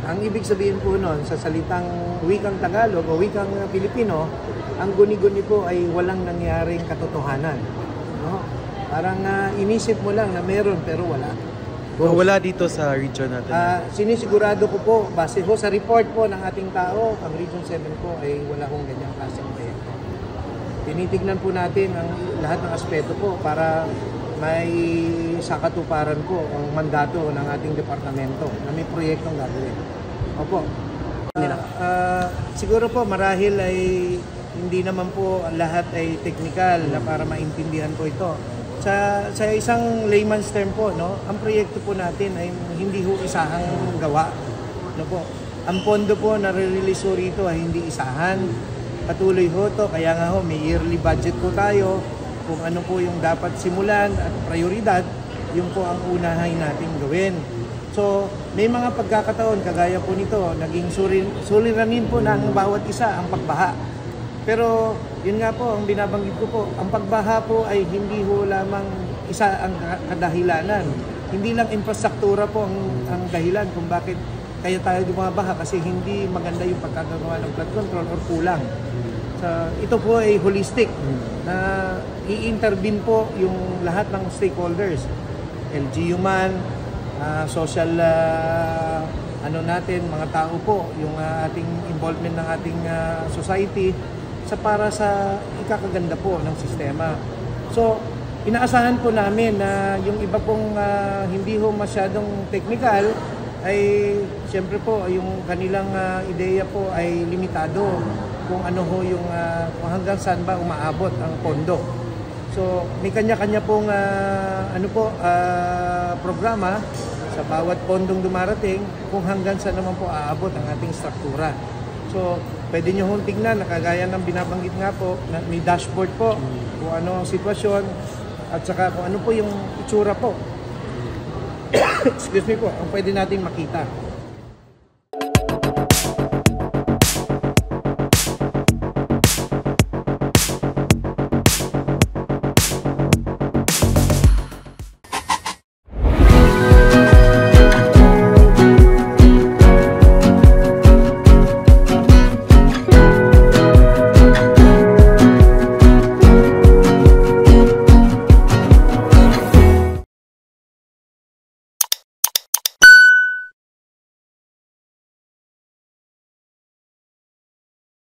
Ang ibig sabihin po nun, sa salitang wikang Tagalog o wikang Pilipino, ang guni-guni po ay walang nangyaring katotohanan. No? Parang inisip mo lang na meron pero wala. Wala dito sa region natin. Sinisigurado ko po, base po sa report po ng ating tao, ang Region 7 po ay wala hong ganyang klaseng proyekto. Tinitignan po natin ang lahat ng aspeto po para may sakatuparan po ang mandato ng ating departamento na may proyektong gagawin. Opo. Siguro po marahil ay hindi naman po lahat ay technical na para maintindihan po ito. Sa isang layman's term po, no, ang proyekto po natin ay hindi ho isahang gawa. No po. Ang pondo po na re-release ho rito ay hindi isahan. Patuloy ho to, kaya nga ho may yearly budget po tayo kung ano po yung dapat simulan at prioridad, yung po ang unahin natin gawin. So, may mga pagkakataon, kagaya po nito, naging suliranin po ng bawat isa ang pagbaha. Pero, yun nga po, ang binabanggit ko po, ang pagbaha po ay hindi ho lamang isa ang kadahilanan. Hindi lang infrastruktura po ang dahilan kung bakit kaya tayo bumabaha kasi hindi maganda yung pagkagagawa ng flood control or kulang. Ito po ay holistic na i-intervene po yung lahat ng stakeholders, LGU man, social ano natin, mga tao po, yung ating involvement ng ating society para sa ikakaganda po ng sistema. So, inaasahan po namin na yung iba pong hindi ho masyadong technical ay siyempre po yung kanilang ideya po ay limitado kung ano ho yung kung hanggang saan ba umaabot ang pondo. So may kanya-kanya pong programa sa bawat pondong dumarating kung hanggang saan naman po aabot ang ating struktura. So pwede nyo hong tingnan, nakagaya ng binabanggit nga po, na may dashboard po kung ano ang sitwasyon at saka kung ano po yung itsura po. Excuse me po, ang pwede nating makita.